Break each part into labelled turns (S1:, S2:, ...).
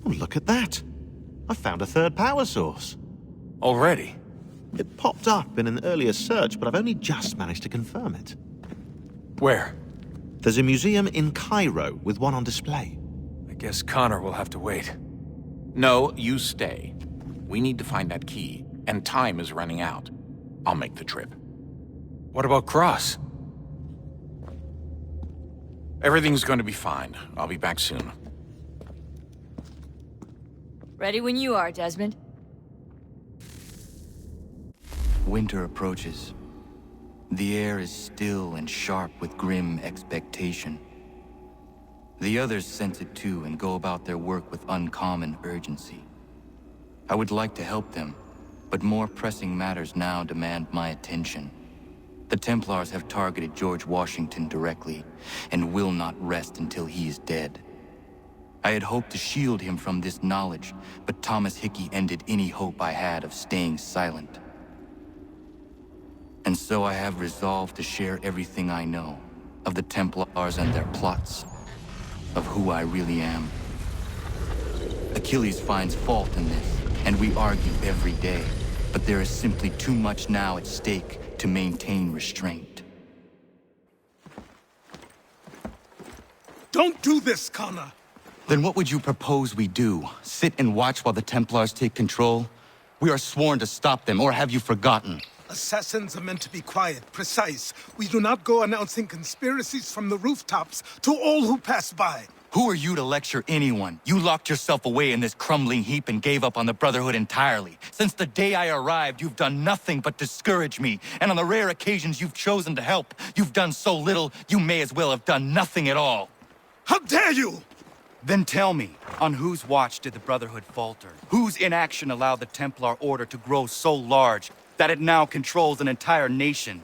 S1: Oh, look at that. I found a third power source.
S2: Already?
S1: It popped up in an earlier search, but I've only just managed to confirm it.
S2: Where?
S1: There's a museum in Cairo with one on display.
S2: I guess Connor will have to wait.
S3: No, you stay. We need to find that key, and time is running out. I'll make the trip.
S2: What about Cross?
S3: Everything's going to be fine. I'll be back soon.
S4: Ready when you are, Desmond.
S5: Winter approaches. The air is still and sharp with grim expectation. The others sense it too and go about their work with uncommon urgency. I would like to help them, but more pressing matters now demand my attention. The Templars have targeted George Washington directly, and will not rest until he is dead. I had hoped to shield him from this knowledge, but Thomas Hickey ended any hope I had of staying silent. And so I have resolved to share everything I know, of the Templars and their plots, of who I really am. Achilles finds fault in this, and we argue every day, but there is simply too much now at stake to maintain restraint.
S6: Don't do this, Connor!
S5: Then what would you propose we do? Sit and watch while the Templars take control? We are sworn to stop them, or have you forgotten?
S6: Assassins are meant to be quiet, precise. We do not go announcing conspiracies from the rooftops to all who pass by.
S5: Who are you to lecture anyone? You locked yourself away in this crumbling heap and gave up on the Brotherhood entirely. Since the day I arrived, you've done nothing but discourage me. And on the rare occasions you've chosen to help, you've done so little, you may as well have done nothing at all.
S6: How dare you!
S5: Then tell me, on whose watch did the Brotherhood falter? Whose inaction allowed the Templar Order to grow so large that it now controls an entire nation?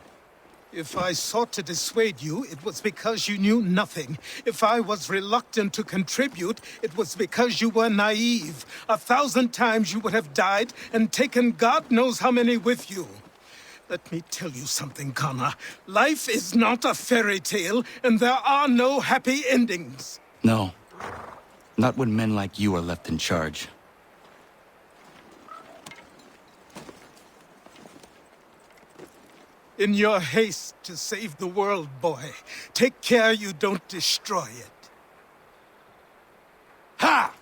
S6: If I sought to dissuade you, it was because you knew nothing. If I was reluctant to contribute, it was because you were naive. 1,000 times you would have died and taken God knows how many with you. Let me tell you something, Connor. Life is not a fairy tale, and there are no happy endings.
S5: No. Not when men like you are left in charge.
S6: In your haste to save the world, boy, take care you don't destroy it. Ha!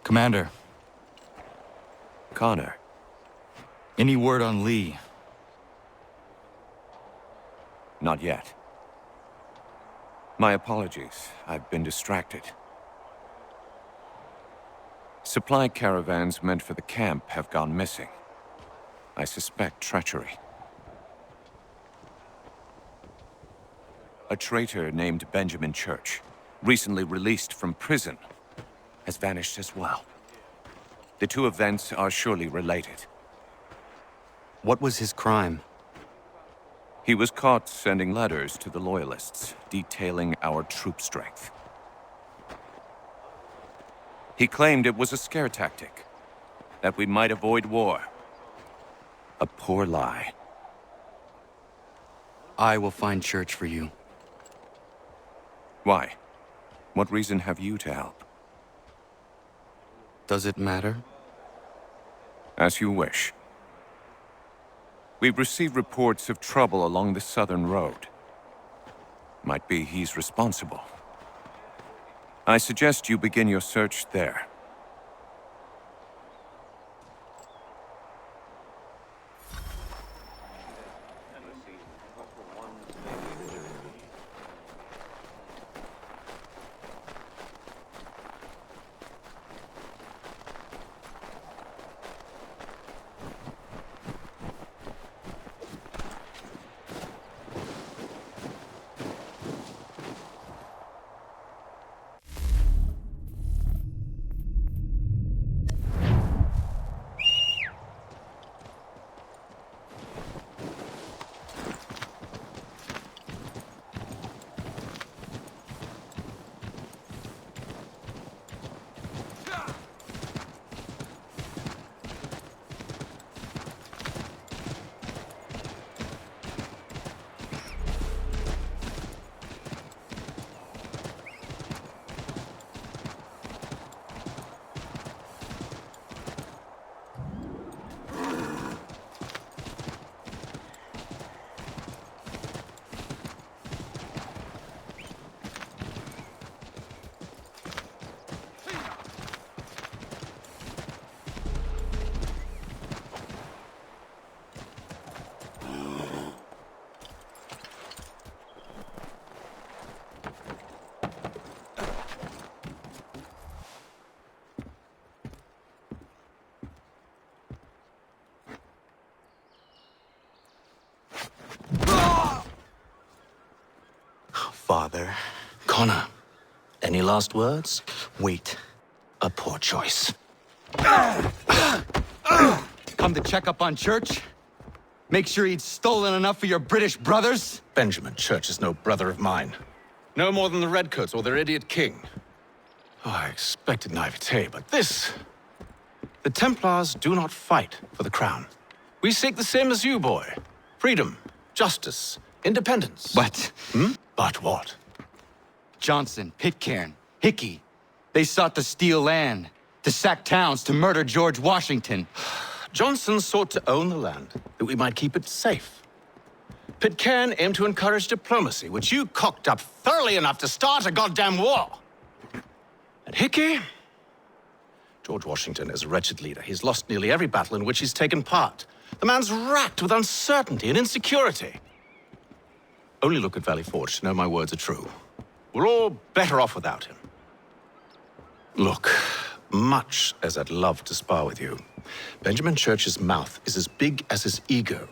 S5: Commander,
S2: Connor.
S5: any word on Lee?
S2: Not yet. My apologies. I've been distracted. Supply caravans meant for the camp have gone missing. I suspect treachery. A traitor named Benjamin Church, recently released from prison, has vanished as well. The two events are surely related.
S7: What was his crime?
S2: He was caught sending letters to the Loyalists, detailing our troop strength. He claimed it was a scare tactic, that we might avoid war. A poor lie.
S7: I will find Church for you.
S2: Why? What reason have you to help?
S7: Does it matter?
S2: As you wish. We've received reports of trouble along the southern road. Might be he's responsible. I suggest you begin your search there.
S1: Father.
S7: Connor, any last words? Wait. A poor choice.
S5: Come to check up on Church? Make sure he'd stolen enough for your British brothers?
S8: Benjamin Church is no brother of mine. No more than the Redcoats or their idiot king. Oh, I expected naivete, but this... The Templars do not fight for the crown. We seek the same as you, boy. Freedom, justice, independence.
S5: But
S8: But what?
S5: Johnson, Pitcairn, Hickey, they sought to steal land, to sack towns, to murder George Washington.
S8: Johnson sought to own the land, that we might keep it safe. Pitcairn aimed to encourage diplomacy, which you cocked up thoroughly enough to start a goddamn war. And Hickey? George Washington is a wretched leader. He's lost nearly every battle in which he's taken part. The man's racked with uncertainty and insecurity. Only look at Valley Forge to know my words are true. We're all better off without him. Look, much as I'd love to spar with you, Benjamin Church's mouth is as big as his ego.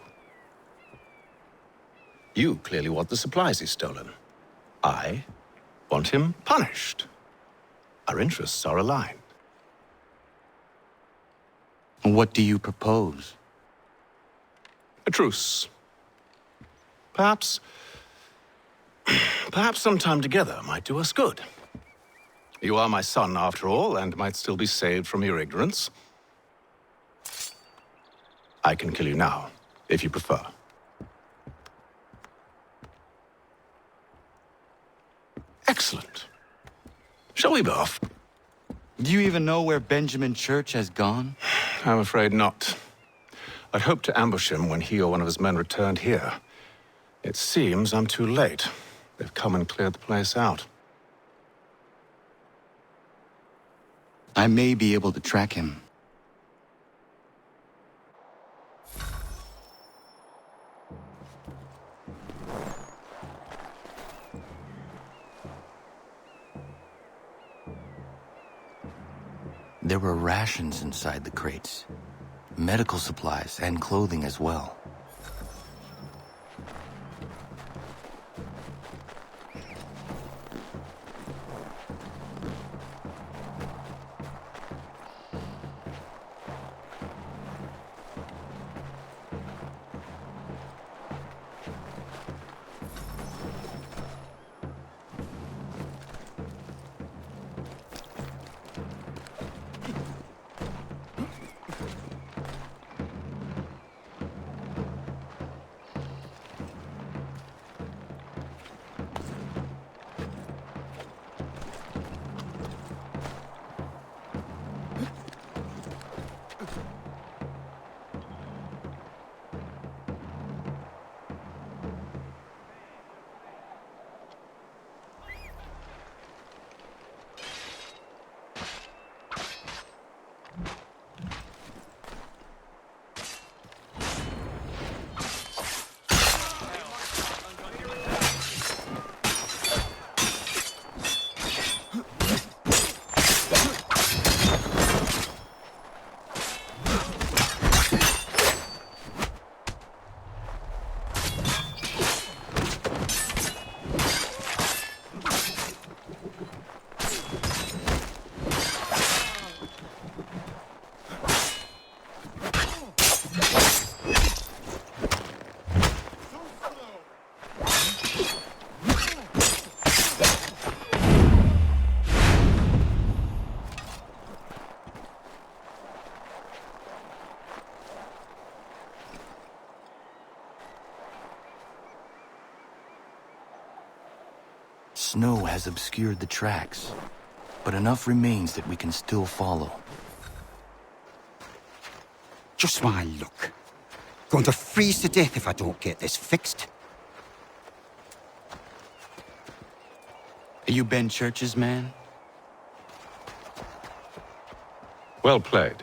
S8: You clearly want the supplies he's stolen. I want him punished. Our interests are aligned.
S5: What do you propose?
S8: A truce. Perhaps some time together might do us good. You are my son, after all, and might still be saved from your ignorance. I can kill you now, if you prefer. Excellent. Shall we be off?
S5: Do you even know where Benjamin Church has gone?
S8: I'm afraid not. I'd hoped to ambush him when he or one of his men returned here. It seems I'm too late. They've come and cleared the place out.
S5: I I may be able to track him. There were rations inside the crates, medical supplies and clothing as well. Snow has obscured the tracks, but enough remains that we can still follow.
S9: Just my luck. Going to freeze to death if I don't get this fixed.
S5: Are you Ben Church's man?
S10: Well played.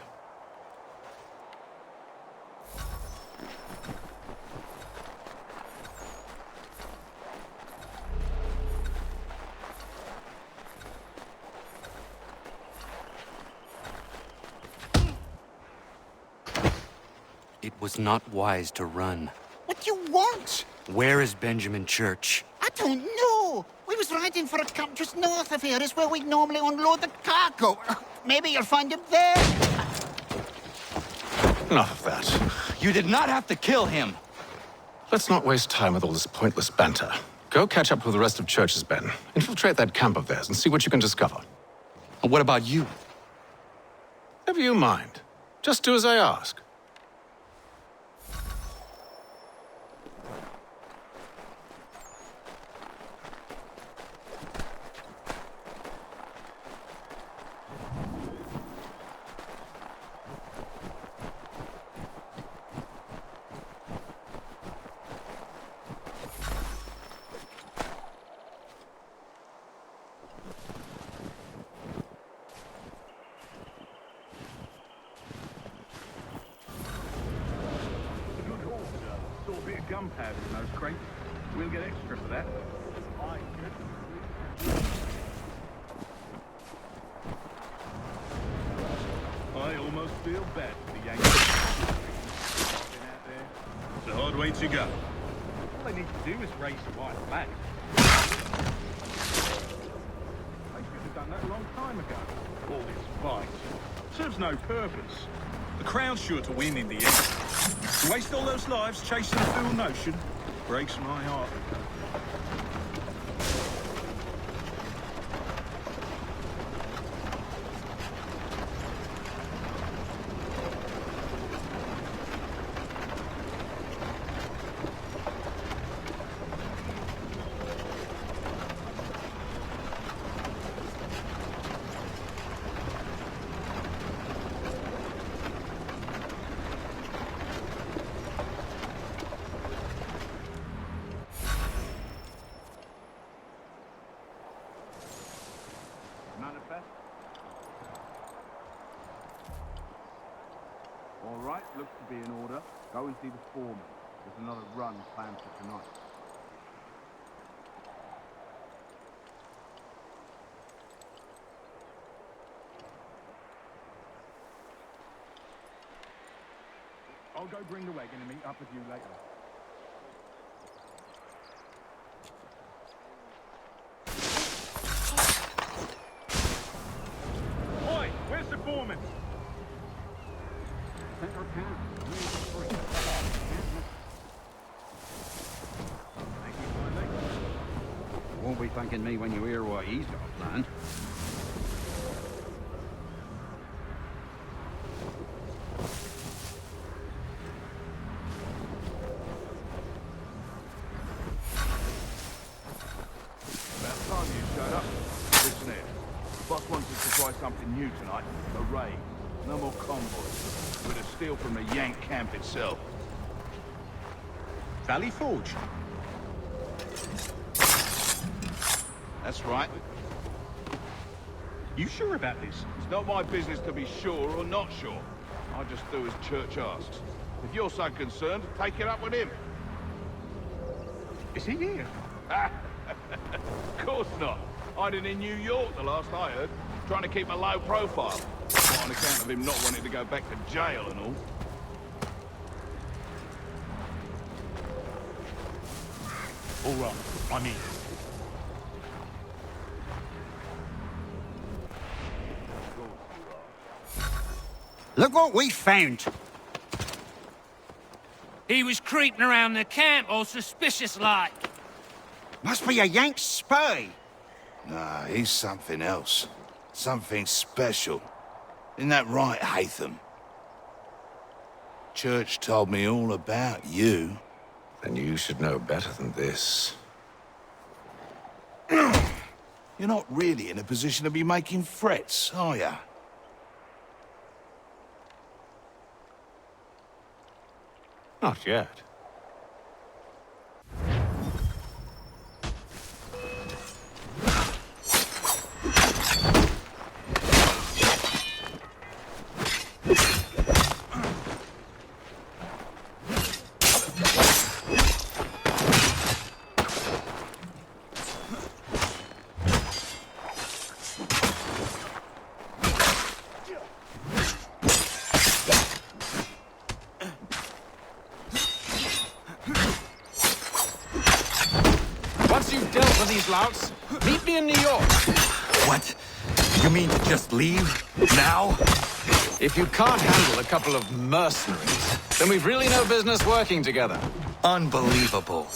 S5: It was not wise to run.
S9: What do you want?
S5: Where is Benjamin Church?
S9: I don't know. We was riding for a camp just north of here. Is where we normally unload the cargo. Maybe you'll find him there.
S8: Enough of that.
S5: You did not have to kill him!
S8: Let's not waste time with all this pointless banter. Go catch up with the rest of Church's men. Infiltrate that camp of theirs and see what you can discover.
S5: And what about you?
S8: Never you mind. Just do as I ask.
S11: Gunpowder in those crates. We'll get extra for that. I almost feel bad for the Yankees. Out there. It's a hard way to go. All they need to do is raise the white flag. They should have done that a long time ago. All this fight serves no purpose. The Crown's sure to win in the end. To waste all those lives chasing a fool notion breaks my heart.
S12: right, looks to be in order. Go and see the foreman. There's another run planned for tonight. I'll go bring the wagon and meet up with you later. Oi, where's the foreman? Center camp. Thank you kindly. You won't be thanking me when you hear what he's got planned. Something new tonight. A raid. No more convoys. We're to steal from the Yank camp itself.
S11: Valley Forge?
S12: That's right.
S11: You sure about this?
S12: It's not my business to be sure or not sure. I just do as Church asks. If you're so concerned, take it up with him.
S11: Is he here?
S12: Of course not. Hiding in New York, the last I heard. Trying to keep a low profile. On account of him not wanting to go back to jail and all.
S11: All right, I'm in.
S9: Look what we found.
S13: He was creeping around the camp all suspicious-like.
S9: Must be a Yank spy.
S14: Nah, he's something else. Something special. Isn't that right, Hatham? Church told me all about you.
S10: Then you should know better than this.
S14: You're not really in a position to be making threats, are ya?
S8: Not yet. Louts. Meet me in New York.
S5: What? You mean to just leave? Now?
S8: If you can't handle a couple of mercenaries, then we've really no business working together.
S5: Unbelievable.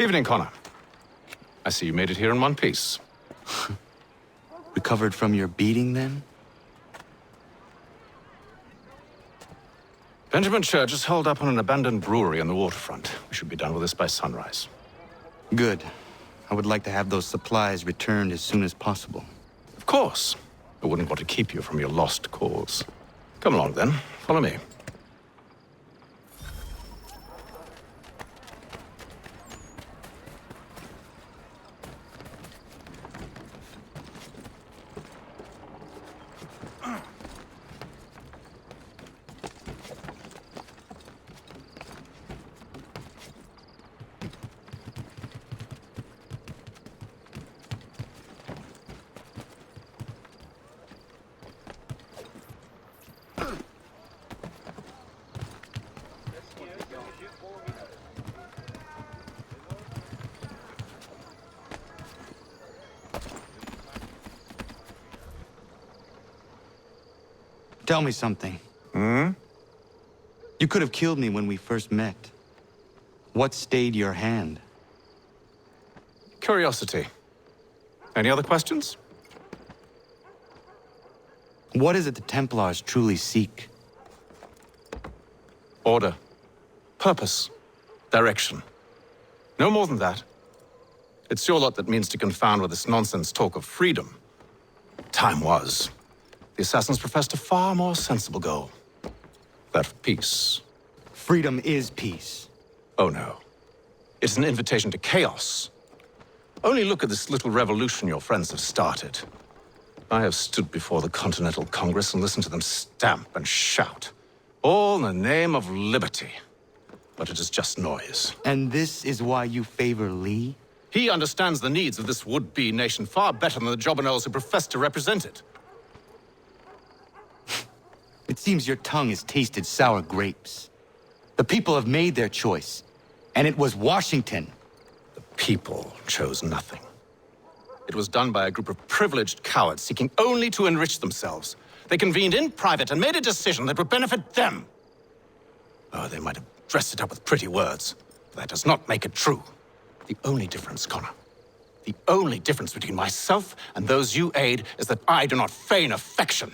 S8: Evening, Connor. I see you made it here in one piece.
S5: Recovered from your beating, then?
S8: Benjamin Church is holed up on an abandoned brewery on the waterfront. We should be done with this by sunrise.
S5: Good. I would like to have those supplies returned as soon as possible.
S8: Of course. I wouldn't want to keep you from your lost cause. Come along, then. Follow me.
S5: Tell me something. You could have killed me when we first met. What stayed your hand?
S8: Curiosity. Any other questions?
S5: What is it the Templars truly seek?
S8: Order. Purpose. Direction. No more than that. It's your lot that means to confound with this nonsense talk of freedom. Time was. The assassins professed a far more sensible goal. That of peace.
S5: Freedom is peace.
S8: Oh no. It's an invitation to chaos. Only look at this little revolution your friends have started. I have stood before the Continental Congress and listened to them stamp and shout. All in the name of liberty. But it is just noise.
S5: And this is why you favor Lee?
S8: He understands the needs of this would-be nation far better than the jobberknolls who profess to represent it.
S5: It seems your tongue has tasted sour grapes. The people have made their choice, and it was Washington.
S8: The people chose nothing. It was done by a group of privileged cowards seeking only to enrich themselves. They convened in private and made a decision that would benefit them. Oh, they might have dressed it up with pretty words, but that does not make it true. The only difference, Connor, the only difference between myself and those you aid is that I do not feign affection.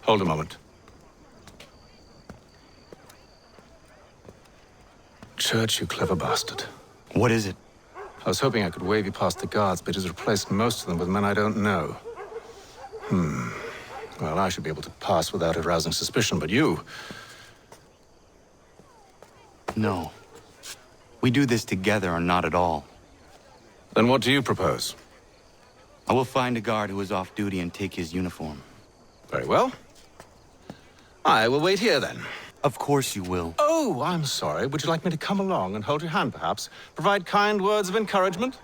S8: Hold a moment. Church, you clever bastard.
S5: What is it?
S8: I was hoping I could wave you past the guards, but he's replaced most of them with men I don't know. Well, I should be able to pass without arousing suspicion, but you...
S5: No. We do this together or not at all.
S8: Then what do you propose?
S5: I will find a guard who is off duty and take his uniform.
S8: Very well. I will wait here, then.
S5: Of course you will.
S8: Oh, I'm sorry. Would you like me to come along and hold your hand, perhaps? Provide kind words of encouragement?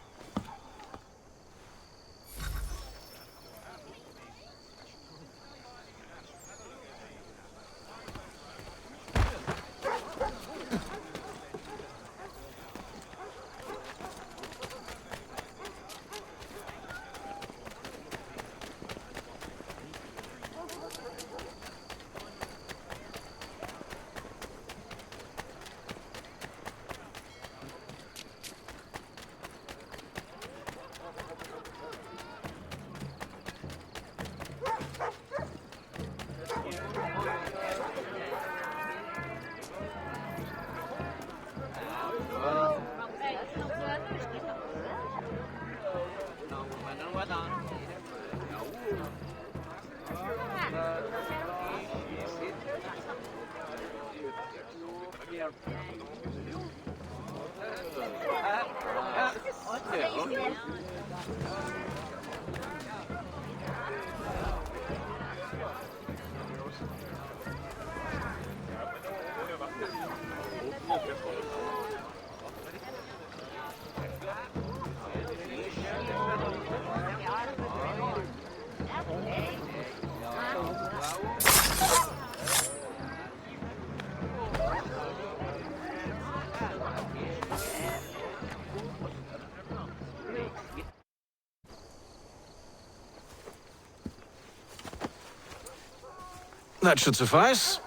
S8: That should suffice.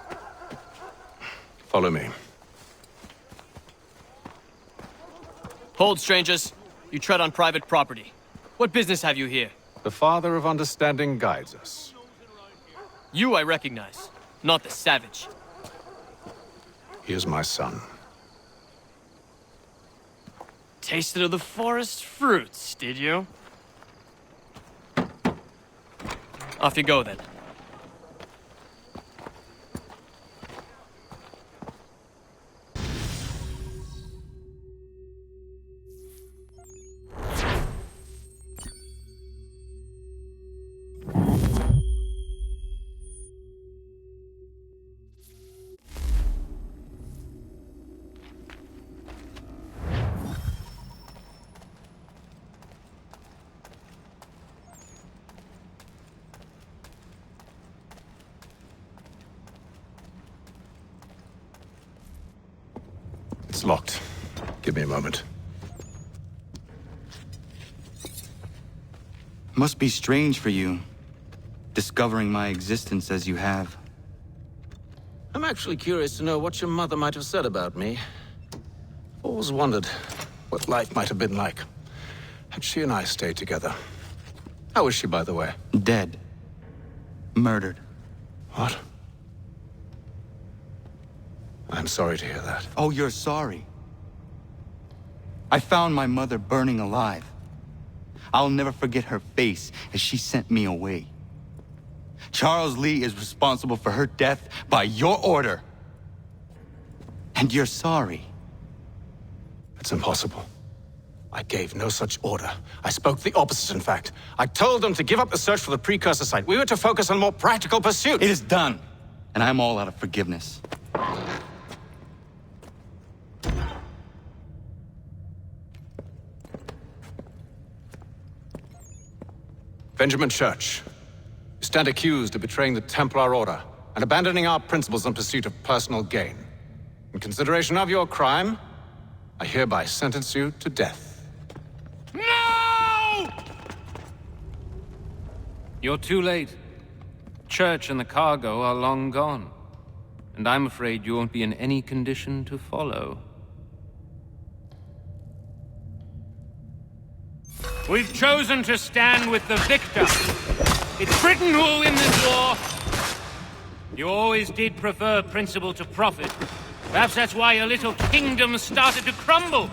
S8: Follow me.
S15: Hold, strangers. You tread on private property. What business have you here?
S8: The Father of Understanding guides us.
S15: You I recognize, not the savage.
S8: He is my son.
S15: Tasted of the forest fruits, did you? Off you go, then.
S8: It's locked. Give me a moment.
S5: Must be strange for you, discovering my existence as you have.
S7: I'm actually curious to know what your mother might have said about me.
S8: Always wondered what life might have been like had she and I stayed together. How is she, by the way?
S5: Dead. Murdered.
S8: What? I'm sorry to hear that.
S5: Oh, you're sorry. I found my mother burning alive. I'll never forget her face as she sent me away. Charles Lee is responsible for her death by your order. And you're sorry.
S8: It's impossible. I gave no such order. I spoke the opposite, in fact. I told them to give up the search for the precursor site. We were to focus on more practical pursuits.
S5: It is done, and I'm all out of forgiveness.
S8: Benjamin Church, you stand accused of betraying the Templar Order and abandoning our principles in pursuit of personal gain. In consideration of your crime, I hereby sentence you to death.
S13: No! You're too late. Church and the cargo are long gone. And I'm afraid you won't be in any condition to follow. We've chosen to stand with the victor. It's Britain who will win this war. You always did prefer principle to profit. Perhaps that's why your little kingdom started to crumble.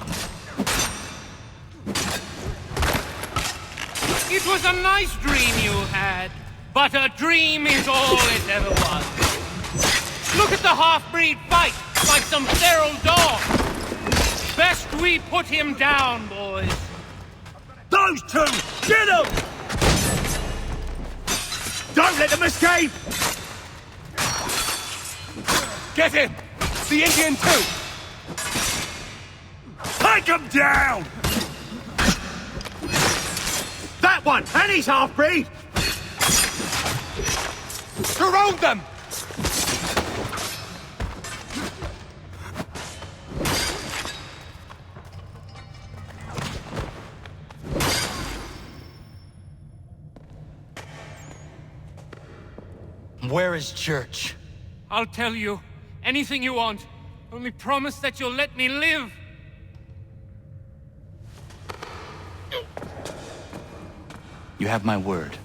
S13: It was a nice dream you had, but a dream is all it ever was. Look at the half-breed fight, like some feral dog. Best we put him down, boys.
S16: Those two! Get them! Don't let them escape! Get him! The Indian too! Take him down! That one! And he's half-breed! Surround them!
S5: Where is Church?
S13: I'll tell you. Anything you want. Only promise that you'll let me live.
S5: You have my word.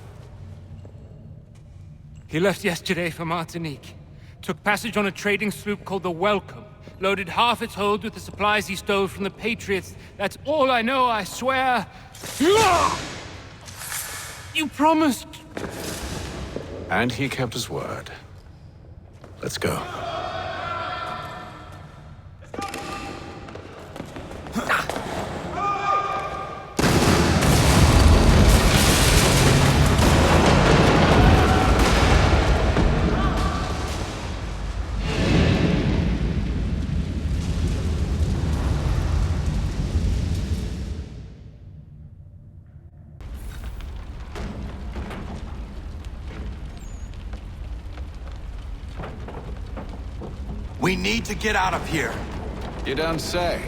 S13: He left yesterday for Martinique. Took passage on a trading sloop called the Welcome. Loaded half its hold with the supplies he stole from the Patriots. That's all I know, I swear. You promised.
S8: And he kept his word. Let's go.
S5: We need to get out of here.
S8: You don't say.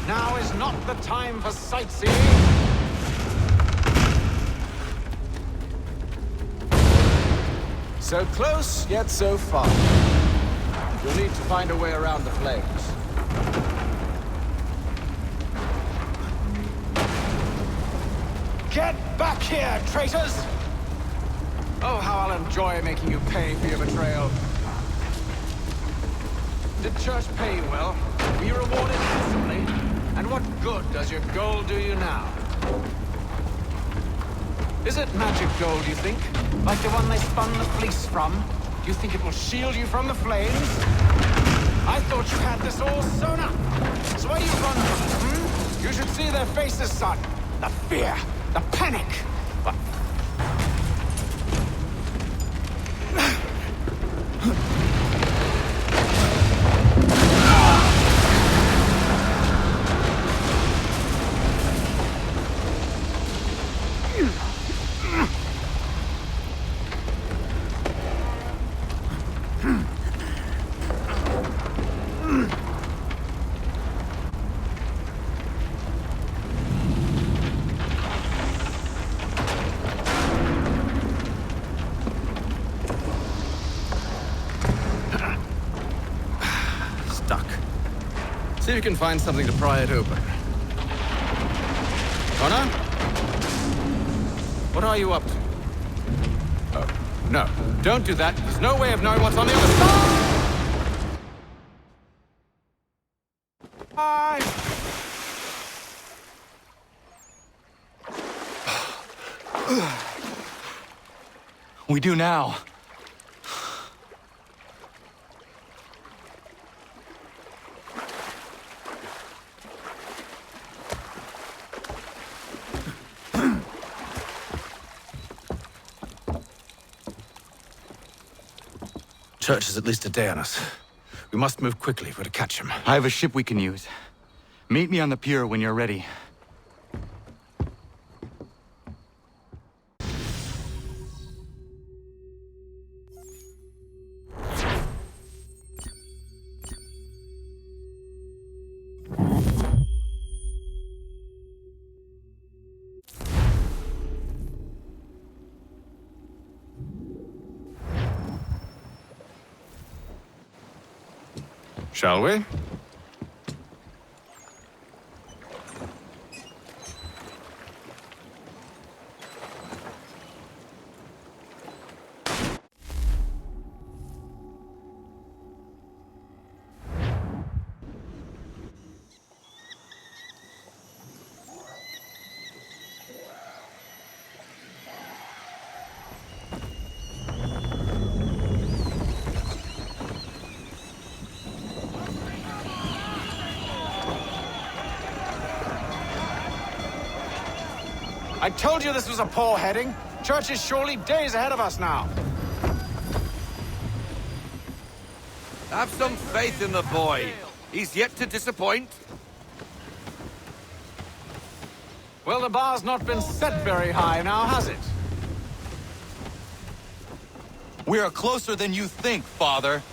S8: Now is not the time for sightseeing. So close, yet so far. You'll need to find a way around the flames. Get back here, traitors! Oh, how I'll enjoy making you pay for your betrayal. Did Church pay you well? Were you rewarded handsomely? And what good does your gold do you now? Is it magic gold, you think? Like the one they spun the fleece from? Do you think it will shield you from the flames? I thought you had this all sewn up. So why do you run from it, hmm? You should see their faces, son. The fear, the panic. See if you can find something to pry it open. Connor? What are you up to? Oh, no. Don't do that. There's no way of knowing what's on the other side!
S5: We do now.
S8: Church is at least a day on us. We must move quickly if we're to catch him.
S5: I have a ship we can use. Meet me on the pier when you're ready.
S8: Shall we? I told you this was a poor heading. Church is surely days ahead of us now.
S12: Have some faith in the boy. He's yet to disappoint.
S8: Well, the bar's not been set very high now, has it?
S5: We are closer than you think, Father.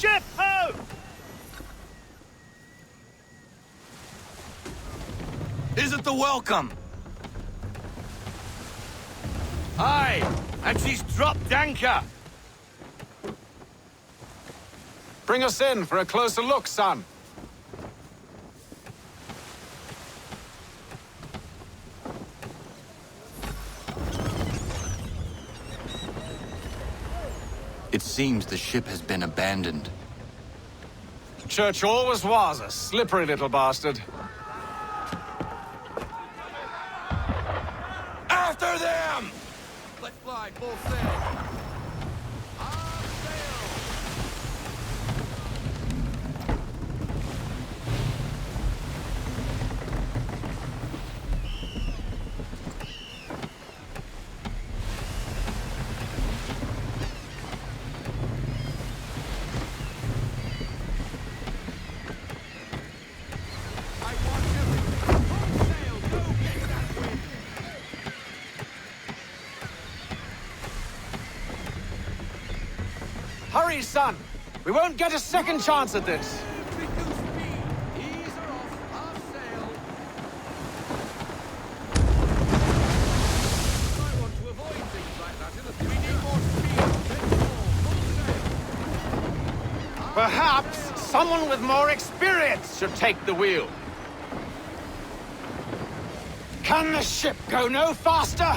S16: ship ho!
S17: Isn't the welcome? Aye, and she's dropped anchor.
S8: Bring us in for a closer look, son.
S5: It seems the ship has been abandoned.
S8: Church always was a slippery little bastard.
S17: After them! Let's fly full sail.
S8: Hurry, son! We won't get a second chance at this! Perhaps someone with more experience should take the wheel. Can the ship go no faster?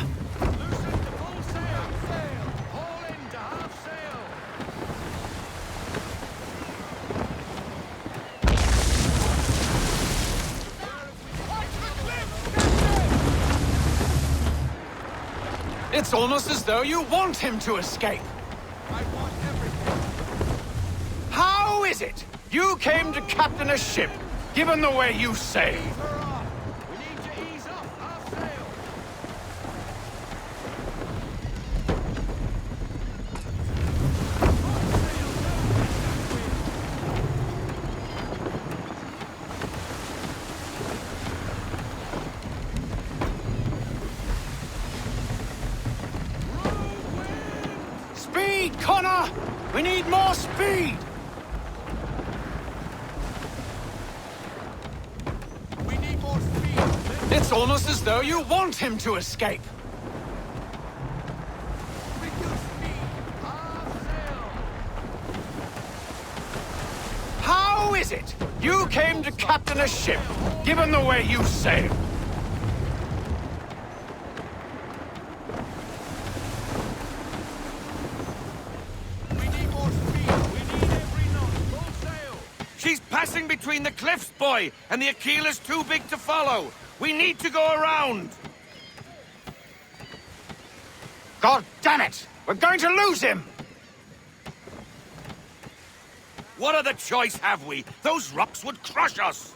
S8: It's almost as though you want him to escape.
S17: I want everything.
S8: How is it you came to captain a ship, given the way you sailed?
S17: We need to ease off our sail.
S8: Speed, Connor! We need more speed!
S17: We need more speed.
S8: It's almost as though you want him to escape.
S17: Reduce speed. Our sail.
S8: How is it you came to captain a ship, given the way you sailed?
S17: She's passing between the cliffs, boy, and the Aquila's too big to follow. We need to go around.
S8: God damn it! We're going to lose him!
S17: What other choice have we? Those rocks would crush us.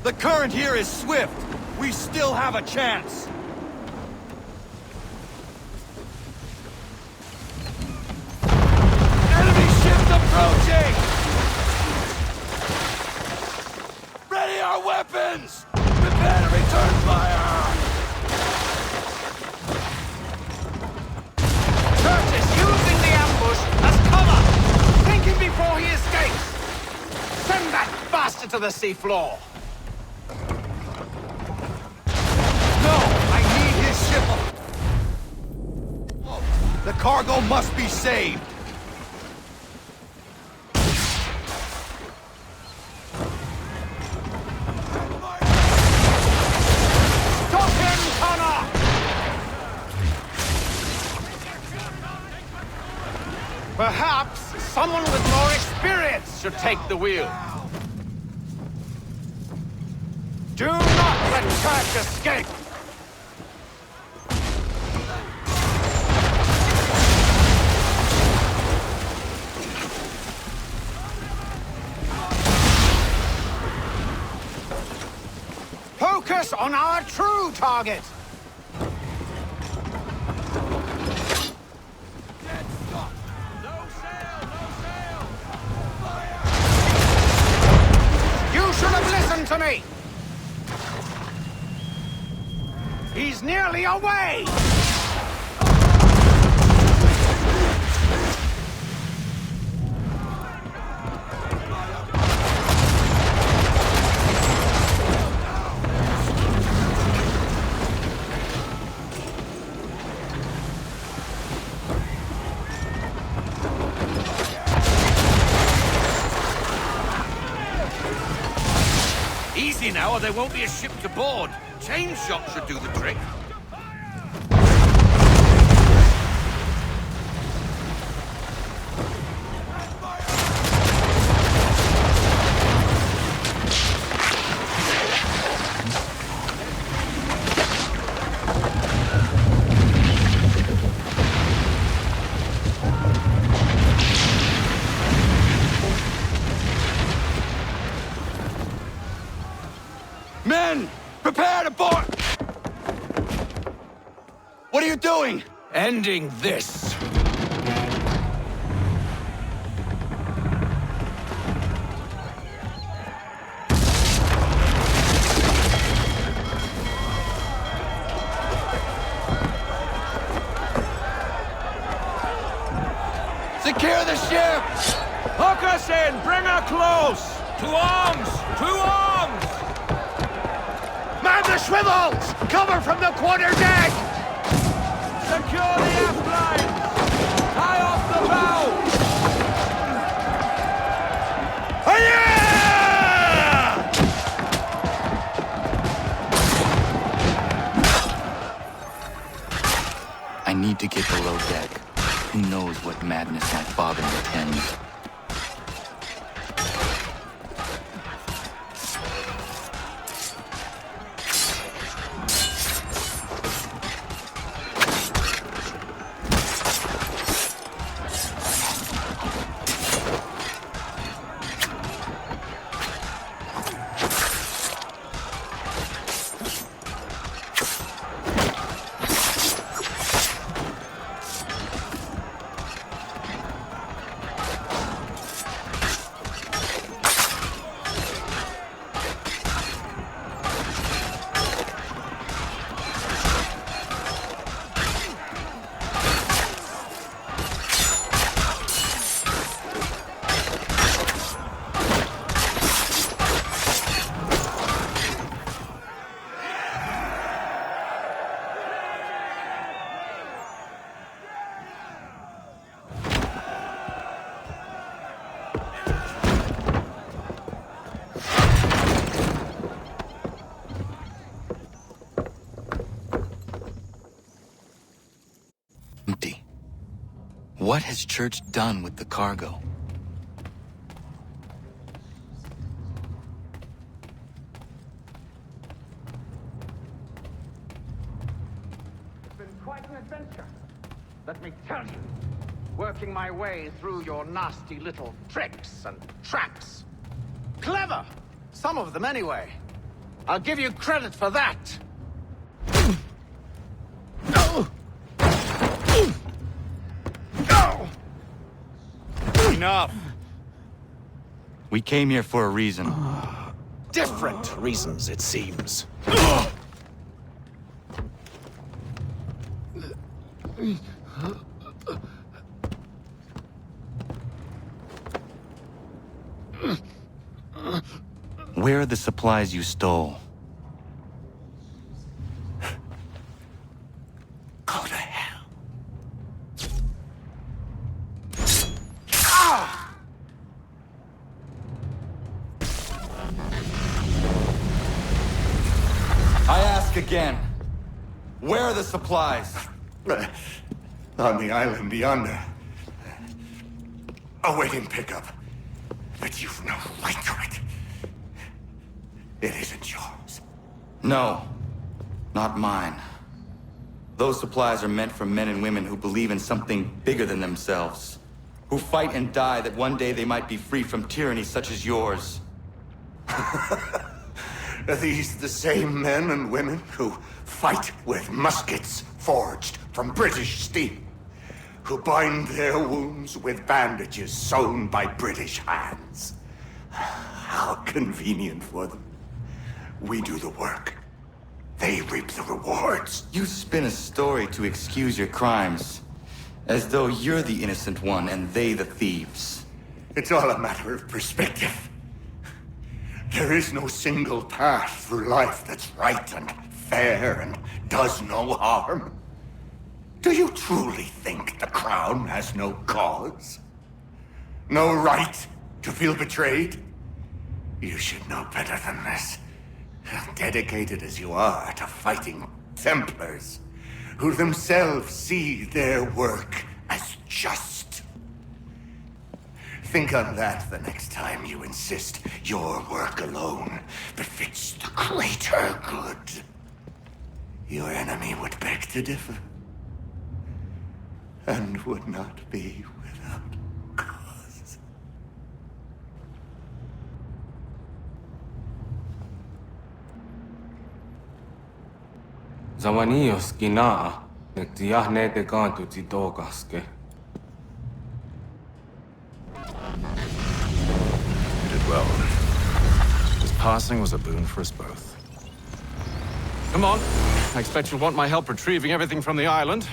S17: The current here is swift. We still have a chance. Approaching! Ready our weapons! Prepare to return fire!
S8: Church is using the ambush as cover! Thinking before he escapes! Send that bastard to the seafloor!
S17: No! I need his ship! The cargo must be saved!
S8: Perhaps someone with more experience should take the wheel. Do not let Church escape! Focus on our true target! Listen to me! He's nearly away!
S17: hurry now, or there won't be a ship to board. Chain shot should do the trick.
S14: Men! Prepare to board! What are you doing?
S17: Ending this.
S14: Secure the ship!
S17: Hook us in! Bring her close! To arms! To arms!
S16: Man the swivels! Cover from the quarter deck!
S17: Secure the aft lines! Tie off the bow!
S5: I need to get below deck. Who knows what madness my father intends? Empty. What has Church done with the cargo?
S18: It's been quite an adventure, let me tell you. Working my way through your nasty little tricks and traps. Clever! Some of them anyway. I'll give you credit for that.
S8: Enough!
S5: We came here for a reason.
S7: Different reasons, it seems.
S5: Where are the supplies you stole?
S7: Go to hell.
S5: I ask again. Where are the supplies?
S19: On the island yonder. Awaiting pickup. But you've no right to it. It isn't yours.
S5: No, not mine. Those supplies are meant for men and women who believe in something bigger than themselves. Who fight and die that one day they might be free from tyranny such as yours.
S19: Are these the same men and women who fight with muskets forged from British steel? Who bind their wounds with bandages sewn by British hands? How convenient for them. We do the work. They reap the rewards.
S5: You spin a story to excuse your crimes, as though you're the innocent one and they the thieves.
S19: It's all a matter of perspective. There is no single path through life that's right and fair and does no harm. Do you truly think the Crown has no cause? No right to feel betrayed? You should know better than this. Dedicated as you are to fighting Templars, who themselves see their work as just. Think on that the next time you insist your work alone befits the greater good. Your enemy would beg to differ, and would not be without cause.
S20: Zawanios gina nektiahne de gantu titogaske.
S10: You did well. His passing was a boon for us both.
S8: Come on. I expect you'll want my help retrieving everything from the island.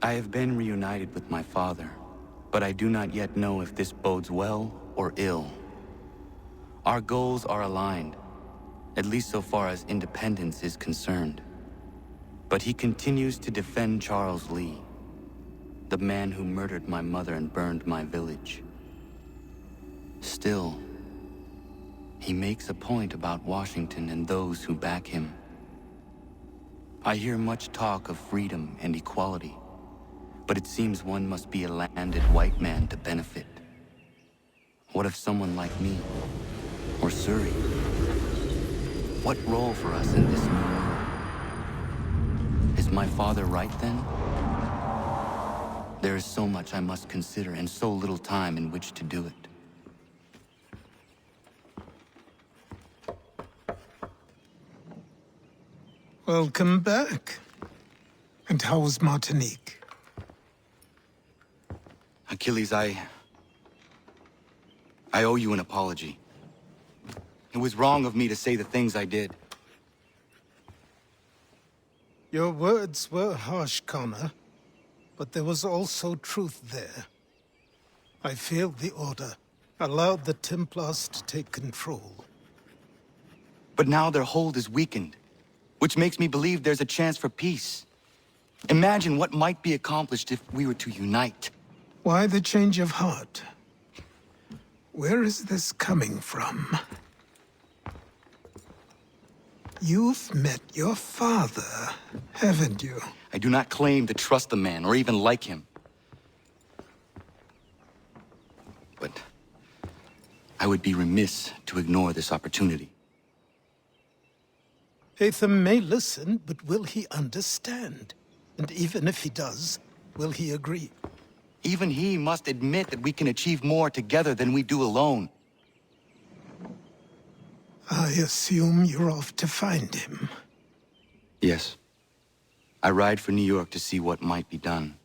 S5: I have been reunited with my father, but I do not yet know if this bodes well or ill. Our goals are aligned, at least so far as independence is concerned. But he continues to defend Charles Lee, the man who murdered my mother and burned my village. Still, he makes a point about Washington and those who back him. I hear much talk of freedom and equality, but it seems one must be a landed white man to benefit. What if someone like me, or Surrey? What role for us in this new world? Is my father right then? There is so much I must consider and so little time in which to do it.
S6: Welcome back. And how was Martinique?
S5: Achilles, I owe you an apology. It was wrong of me to say the things I did.
S6: Your words were harsh, Connor, but there was also truth there. I failed the Order, allowed the Templars to take control.
S5: But now their hold is weakened, which makes me believe there's a chance for peace. Imagine what might be accomplished if we were to unite.
S6: Why the change of heart? Where is this coming from? You've met your father, haven't you?
S5: I do not claim to trust the man or even like him. But I would be remiss to ignore this opportunity.
S6: Hatham may listen, but will he understand? And even if he does, will he agree?
S5: Even he must admit that we can achieve more together than we do alone.
S6: I assume you're off to find him.
S5: Yes. I ride for New York to see what might be done.